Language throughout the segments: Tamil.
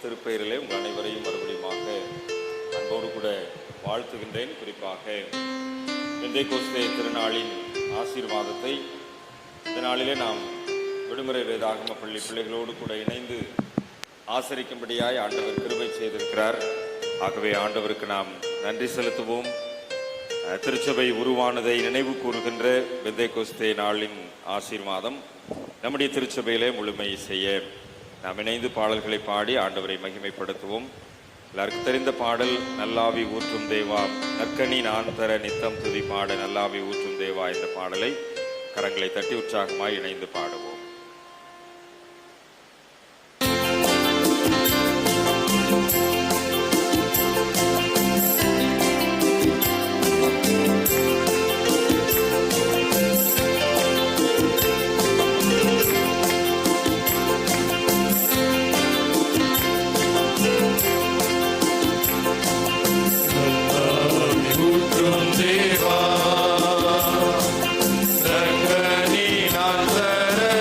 திருப்பெயரிலே உங்கள் அனைவரையும் மறுபடியுமாக அன்போடு கூட வாழ்த்துகின்றேன். குறிப்பாக பெந்தேகோஸ்தே திருநாளின் ஆசீர்வாதத்தை இந்த நாளிலே நாம் விடுமுறை வேதாகம பள்ளி பிள்ளைகளோடு கூட இணைந்து ஆசரிக்கும்படியாய் ஆண்டவர் கிருபை செய்திருக்கிறார். ஆகவே ஆண்டவருக்கு நாம் நன்றி செலுத்துவோம். திருச்சபை உருவானதை நினைவு கூறுகின்ற பெந்தேகோஸ்தே நாளின் ஆசீர்வாதம் நம்முடைய திருச்சபையிலே முழுமை செய்ய நாம் இணைந்து பாடல்களை பாடி ஆண்டவரை மகிமைப்படுத்துவோம். எல்லாருக்கும் தெரிந்த பாடல் நல்லாவி ஊற்றும் தேவா, நற்கனி நான் தர நித்தம் துதி பாட நல்லாவி ஊற்றும் தேவா என்ற பாடலை கரங்களை தட்டி உற்சாகமாய் இணைந்து பாடுவோம். Deva, Nagani Nandara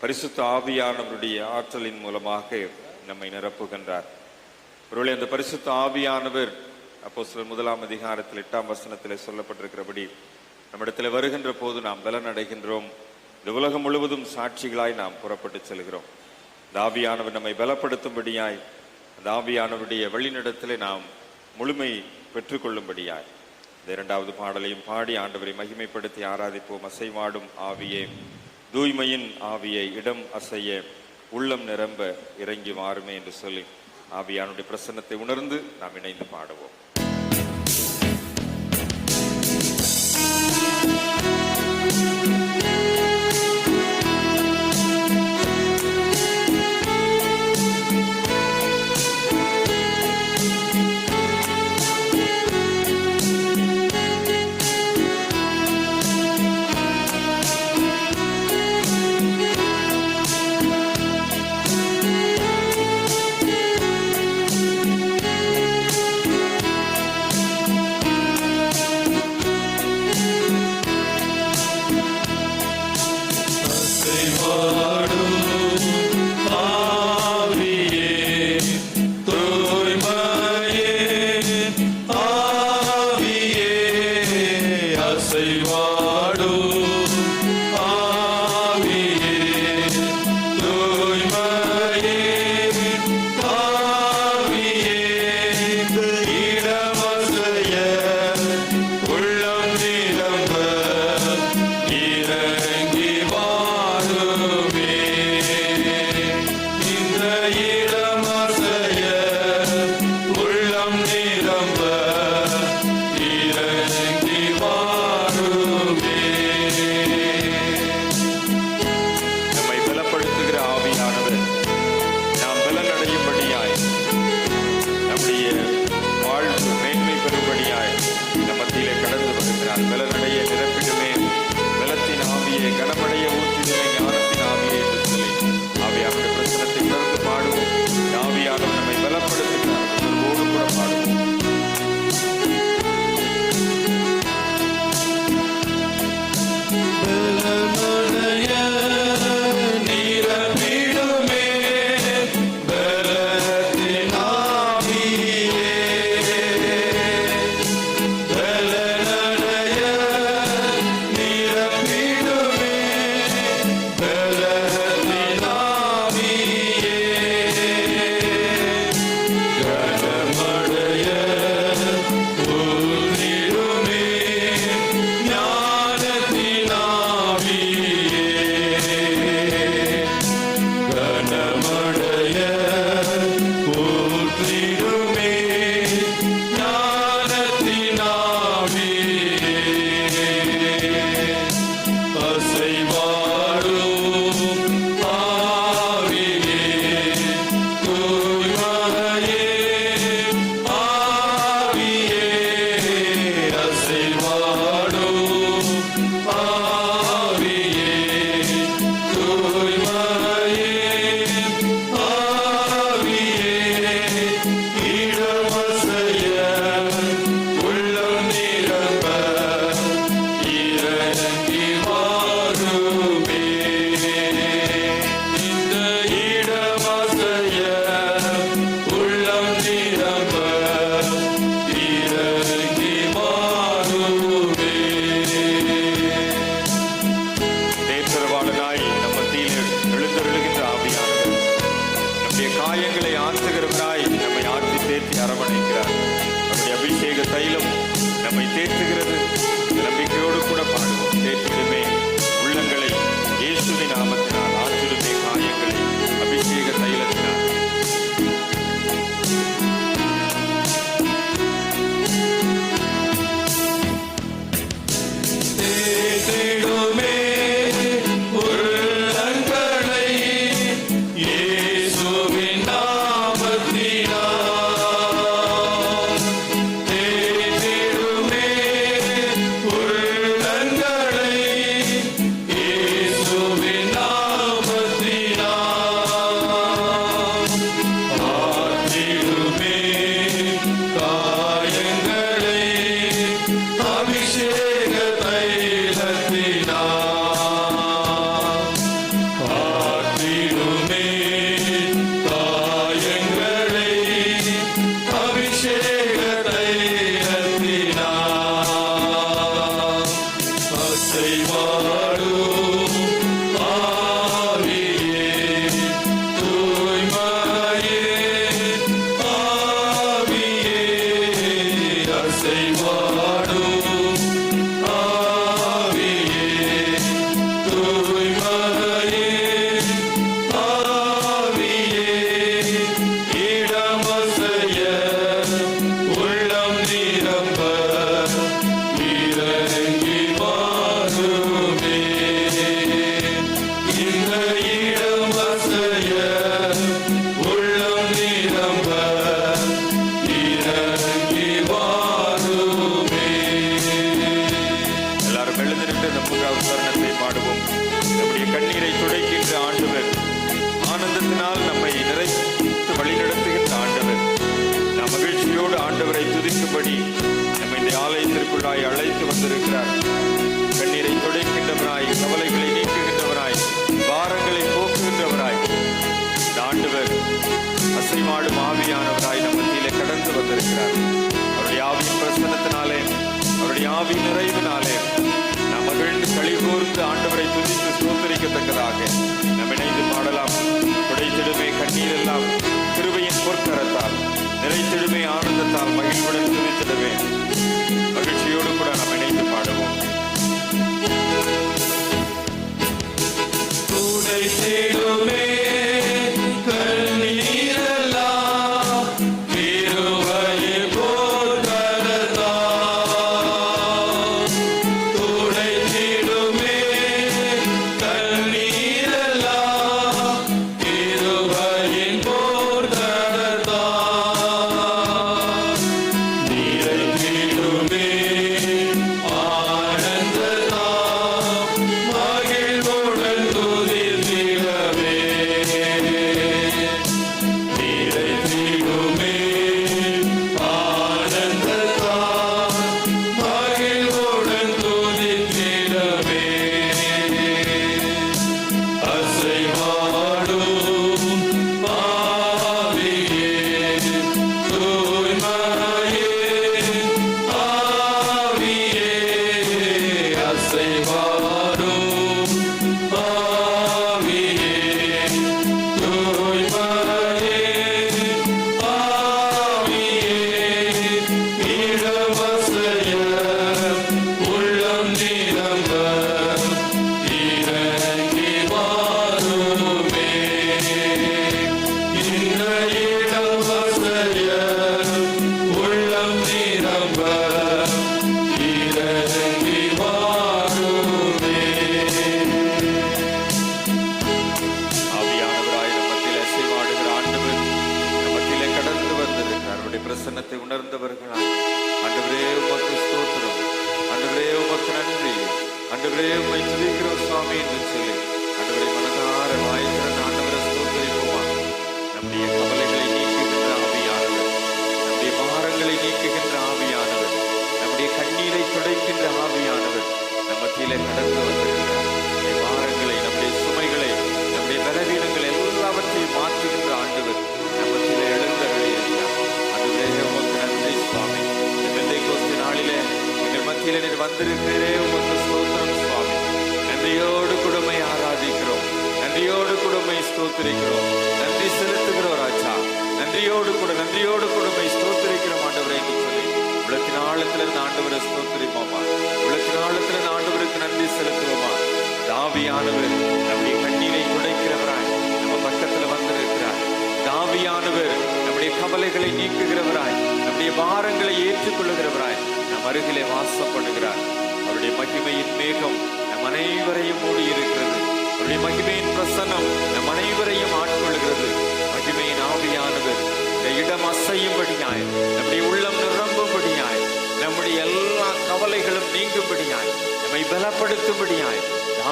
பரிசுத்த ஆவியானவருடைய ஆற்றலின் மூலமாக நம்மை நிரப்புகின்றார். ஒருவேளை அந்த பரிசுத்த ஆவியானவர் அப்போஸ்தலர் 1 அதிகாரத்தில் 8 வசனத்தில் சொல்லப்பட்டிருக்கிறபடி நம்மிடத்தில் வருகின்ற போது நாம் பலன் அடைகின்றோம். இந்த உலகம் முழுவதும் சாட்சிகளாய் நாம் புறப்பட்டு செல்கிறோம். இந்த ஆவியானவர் நம்மை பலப்படுத்தும்படியாய், அந்த ஆவியானவருடைய வழிநடத்திலே நாம் முழுமை பெற்றுக்கொள்ளும்படியாய் இந்த 2வது பாடலையும் பாடி ஆண்டவரை மகிமைப்படுத்தி ஆராதிப்போம். அசைவாடும் ஆவியே, தூய்மையின் ஆவியை, இடம் அசைய உள்ளம் நிரம்ப இறங்கி வாருமே என்று சொல்லி ஆவியானுடைய பிரசன்னத்தை உணர்ந்து நாம் இணைந்து பாடுவோம். ஆண்டவரை துதிக்கும்படி நம்ம இந்த ஆலயத்திற்குள்ளாய் அழைத்து வந்திருக்கிறார். கண்ணீரை துடைக்கின்றவராய், கவலைகளை நீக்குகின்றவராய், பாரங்களை போக்குகின்றவராய் இந்த ஆண்டவர் அசைவாடும் ஆவியானவராய் நம்ம மத்தியிலே கடந்து வந்திருக்கிறார். அவருடைய ஆவியின் பிரசன்னத்தினாலே, அவருடைய ஆவியின் நிறைவினாலே நாம் மகிழ்ந்து களிகூர்ந்து ஆண்டவரை துதித்து ஸ்தோத்திரிக்கத்தக்கதாக நாம் இணைந்து பாடலாம். துடைத்திடுமே கண்ணீரெல்லாம் கிருபையின் பொற்கரத்தால், நிறைத்திடுமே ஆனந்தத்தால், மகிழ்வுடன் துதித்திடுவே. மகிழ்ச்சியோடு கூட நாம் இணைந்து பாடுவோம். துடைத்திடுமே பிரசன்னத்தை உணர்ந்தவர்களாய் ஆண்டவரே உமக்கு ஸ்தோத்திரம், ஆண்டவரே உமக்கு நன்றி, ஆண்டவரே உம்மை துதிக்கிறோம் சுவாமி என்று சொல்லி ஆண்டவரை மனதார வாய்த்திறன் ஆண்டவரை ஸ்தோத்திரிப்போமா. நம்முடைய கவலைகளை நீக்குகின்ற ஆவியானவர், நம்முடைய பாரங்களை நீக்குகின்ற ஆவியானவர், நம்முடைய கண்ணீரை துடைக்கின்ற ஆவியானவர் நம் மத்தியிலே கடந்து வந்திருக்கிறார். நம்முடைய பாரங்களை, நம்முடைய சுமைகளை, நம்முடைய பலவீனங்களை எல்லாவற்றையும் மாற்றுகின்ற ஆண்டவர் நம் மத்தியிலே எழுந்தருளியிருக்கிறார். உமக்கு நன்றி சுவாமி. இந்த பெந்தைக்கோஸ்து நாளிலே எங்கள் மத்தியிலே நீர் வந்திருக்கிறே உமக்கு ஸ்தோத்திரம் சுவாமி. நன்றியோடு குடும்பை ஆராதிக்கிறோம், நன்றியோடு குடும்பை ஸ்தோத்திரிக்கிறோம், நன்றி செலுத்துகிறோம் ராஜா. நன்றியோடு குடும்பை ஸ்தோத்திரிக்கிறோம் ஆண்டவரை என்று சொல்லி உலகின் ஆழத்திலிருந்து ஆண்டவரை ஸ்தோத்திரிப்போமா. உலகின் ஆழத்திலிருந்து ஆண்டவருக்கு நன்றி செலுத்துவோமா. ஆவியானவர் நம்முடைய கண்ணீரை துடைக்கிறவராய் நம்ம பக்கத்துல வந்திருக்கிறார். ஆவியானவர் நம்முடைய கவலைகளை நீக்குகிறவராய், நம்முடைய பாரங்களை ஏற்றுக்கொள்ளுகிறவராய் நம் அருகிலே வாசப்படுகிறார். அவருடைய மகிமையின் மேகம் நம் அனைவரையும் மூடி இருக்கிறது. அவருடைய மகிமையின் பிரசன்னம் நம் அனைவரையும் ஆட்கொள்கிறது. மகிமையின் ஆவியானவர் இந்த இடம் அசையும்படியாய், நம்முடைய உள்ளம் நிரம்பும்படியாய், நம்முடைய எல்லா கவலைகளும் நீங்கும்படியாய், நம்மை பலப்படுத்தும்படியாய்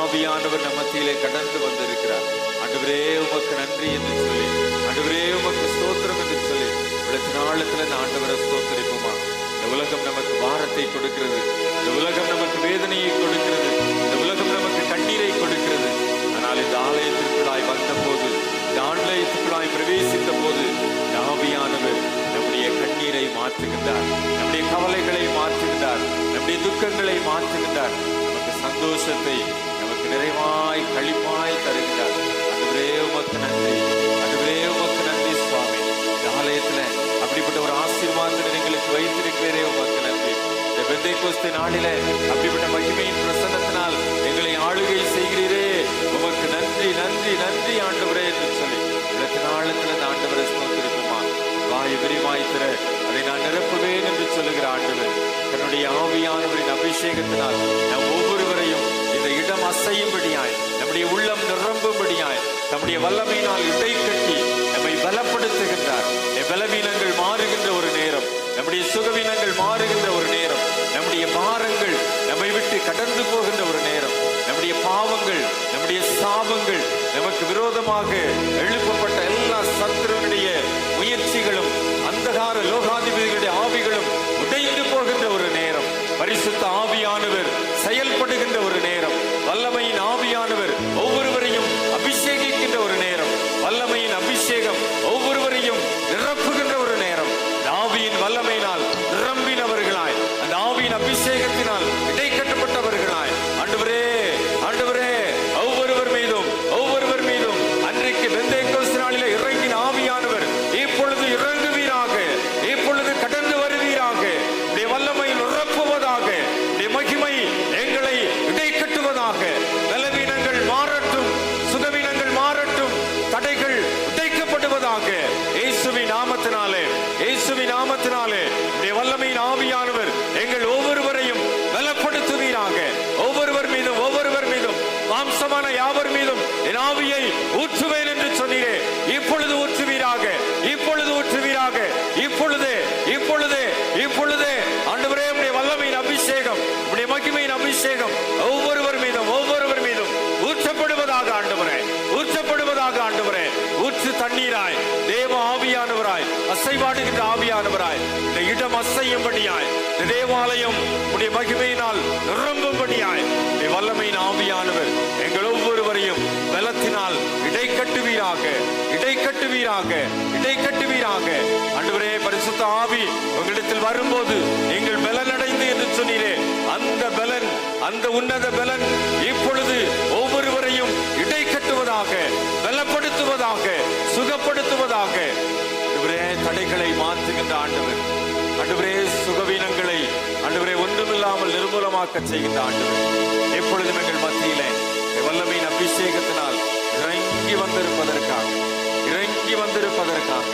ஆவியானவர் நம் மத்தியிலே கடந்து வந்திருக்கிறார். ஆண்டவரே உமக்கு நன்றி என்று சொல்லி, ஆண்டவரே உமக்கு ஸ்தோத்திரம் என்று சொல்லி உலகின் ஆழத்துல இந்த ஆண்டவரை ஸ்தோத்திரிப்போமா. இந்த உலகம் நமக்கு பாரத்தை கொடுக்கிறது, இந்த உலகம் நமக்கு வேதனையை கொடுக்கிறது, இந்த உலகம் நமக்கு கண்ணீரை கொடுக்கிறது. ஆனால் இந்த ஆலயத்திற்குள்ளாய் வந்த போது, இந்த ஆலயத்திற்குள்ளாய் பிரவேசித்த போது ஆவியானவர் நம்முடைய கண்ணீரை மாற்றுகின்றார், நம்முடைய கவலைகளை மாற்றுகின்றார், நம்முடைய துக்கங்களை மாற்றுகின்றார். நமக்கு சந்தோஷத்தை, நமக்கு நிறைவாய் களிப்பாய் தருகின்றார். ஆண்டவரே உமக்கு நன்றி, ஆண்டவரே உமக்கு நன்றி சுவாமி. இந்த ஆலயத்துல அப்படிப்பட்ட ஒரு ஆசீர்வாதத்தை எங்களுக்கு வைத்திருக்கிறே உமக்கு நன்றி. இந்த பெந்தைக்கோஸ்து நாளிலே அப்படிப்பட்ட மகிமையின் பிரசன்னத்தினால் எங்களை ஆளுகை செய்கிறீரே உமக்கு நன்றி, நன்றி, நன்றி ஆண்டவரே என்று சொல்லி உலகின் ஆழத்துல இந்த ஆண்டவரை ஸ்தோத்திரிப்போமா. வாய் விரிவாய் திற, அதை நான் நிரப்புவேன் என்று சொல்லுகிற ஆண்டவர் தன்னுடைய ஆவியானவரின் அபிஷேகத்தினால் நம் ஒவ்வொருவரையும் இந்த இடம் அசையும்படியாய், நம்முடைய உள்ளம் நிரம்பும்படியாய், நம்முடைய வல்லமையினால் இடை கட்டி நம்மை பலப்படுத்துகின்றார். பலவீனங்கள் மாறுகின்ற ஒரு நேரம், நம்முடைய சுகவீனங்கள் மாறுகின்ற ஒரு நேரம், நம்முடைய பாரங்கள் நம்மை விட்டு கடந்து போகின்ற ஒரு நேரம், நம்முடைய பாவங்கள், நம்முடைய சாபங்கள், நமக்கு விரோதமாக எழுப்பப்பட்ட எல்லா சத்துருடைய முயற்சிகளும், அந்தகார லோகாதிபதிகளுடைய ஆவிகள் இப்பொழுதே ஆண்டவரே உம்முடைய வல்லமையின் அபிஷேகம், உம்முடைய மகிமையின் அபிஷேகம் ஒவ்வொருவர் மீதும் ஊற்றப்படுவதாக ஆண்டவரே, ஊற்றப்படுவதாக ஆண்டவரே. ஊற்று தண்ணீராய், தேவ ஆவியானவராய், அசைவாடுகின்ற ஆவியானவராய், இந்த இடம் அசையும்படியாய், இந்த தேவாலயம் உடைய மகிமையினால் நிரம்பும்படியாய் வல்லமையின் ஆவியானவர் எங்கள் ஒவ்வொருவரையும் பலத்தினால் இடை கட்டுவீராக, இடை கட்டுவீராக, இடை கட்டுவீராக. ஆண்டவரே, பரிசுத்த ஆவி உங்களிடத்தில் வரும்போது நீங்கள் பலனடைந்து என்று சொன்னீரே, அந்த பலன், அந்த உன்னத பலன் இப்பொழுது ஒவ்வொருவரையும் இடை கட்டுவதாக, பலப்படுத்துவதாக, சுகப்படுத்துவதாக. ஆண்டவரே, தடைகளை மாற்றுகின்ற ஆண்டவர், ஆண்டவரே, சுகவீனங்களை ஆண்டவரே ஒன்றுமில்லாமல் நிர்மூலமாக்க செய்கின்ற ஆண்டவர் எப்பொழுதும் எங்கள் மத்தியிலே வல்லமையின் அபிஷேகத்தினால் இறங்கி வந்திருப்பதற்காக, இறங்கி வந்திருப்பதற்காக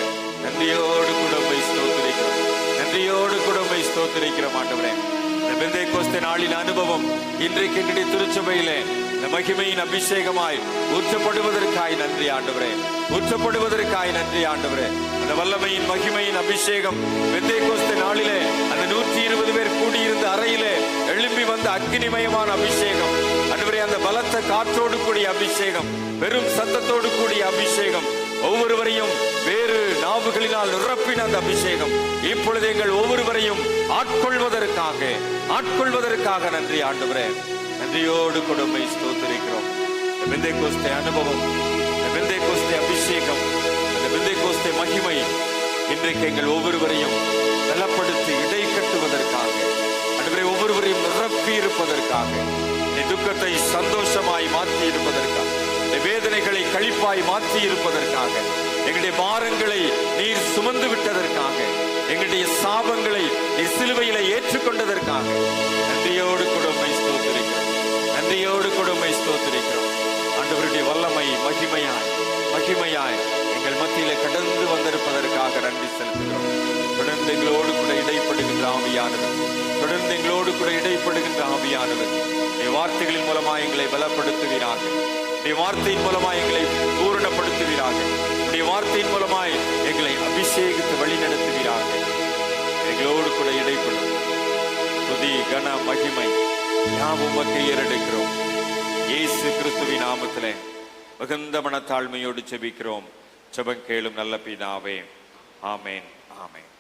நன்றியோடு கூட உம்மை ஸ்தோத்திரிக்கிறோம், நன்றியோடு கூட உம்மை ஸ்தோத்திரிக்கிறோம் ஆண்டவரே. இந்த பெந்தேகோஸ்தே நாளின் அனுபவம் இன்றைக்கு எங்களுடைய திருச்சபையிலே இந்த மகிமையின் அபிஷேகமாய் ஊற்றப்படுவதற்காய் நன்றி ஆண்டவரே, ஊற்றப்படுவதற்காய் நன்றி ஆண்டவரே. அந்த வல்லமையின் மகிமையின் அபிஷேகம் பெந்தேகோஸ்தே நாளிலே அந்த 120 பேர் கூடியிருந்த அறையிலே எழும்பி வந்த அக்கினிமயமான அபிஷேகம் ஆண்டவரே, அந்த பலத்த காற்றோடு கூடிய அபிஷேகம், பெரும் சத்தத்தோடு கூடிய அபிஷேகம், ஒவ்வொருவரையும் வேறு நாவுகளினால் நிரப்பின அந்த அபிஷேகம் இப்பொழுது எங்கள் ஒவ்வொருவரையும் ஆட்கொள்வதற்காக, ஆட்கொள்வதற்காக நன்றி ஆண்டவரே. நன்றியோடு கூட உம்மை ஸ்தோத்திரிக்கிறோம். இந்த பெந்தேகோஸ்தே அனுபவம், இந்த பெந்தேகோஸ்தே அபிஷேகம், இந்த பெந்தேகோஸ்தே மகிமை இன்றைக்கு எங்கள் ஒவ்வொருவரையும் பலப்படுத்தி இடை கட்டுவதற்காக, ஆண்டவரே ஒவ்வொருவரையும் நிரப்பி இருப்பதற்காக, துக்கத்தை சந்தோஷமாய் மாற்றி இருப்பதற்காக, வேதனைகளை களிப்பாய் மாற்றி இருப்பதற்காக, எங்களுடைய பாரங்களை நீர் சுமந்து விட்டதற்காக, எங்களுடைய சாபங்களை நீர் சிலுவையில ஏற்றுக்கொண்டதற்காக நன்றியோடு கூட உம்மை ஸ்தோத்திரிக்கிறோம், நன்றியோடு கூட உம்மை ஸ்தோத்திரிக்கிறோம். ஆண்டவருடைய வல்லமை மகிமையாய், மகிமையாய் எங்கள் மத்தியில கடந்து வந்திருப்பதற்காக நன்றி செலுத்துகிறோம். தொடர்ந்து எங்களோடு கூட இடைப்படுகின்ற ஆவியானவர், தொடர்ந்து எங்களோடு கூட இடைப்படுகின்ற ஆவியானவர் வார்த்தைகளின் மூலமாக எங்களை பலப்படுத்துவீராக, வார்த்தையின் மூலமாய் எங்களை பூரணப்படுத்துவீராக, வார்த்தையின் மூலமாய் எங்களை அபிஷேகித்து வழி நடத்துவீராக. எங்களோடு கூட இடைப்படும் துதி கன மகிமை நாம் உமக்கு ஏறெடுக்கிறோம். இயேசு கிறிஸ்துவின் நாமத்திலே மிகுந்த மனத்தாழ்மையோடு ஜெபிக்கிறோம். ஜெபம் கேளும் நல்ல பிதாவே. ஆமேன், ஆமேன்.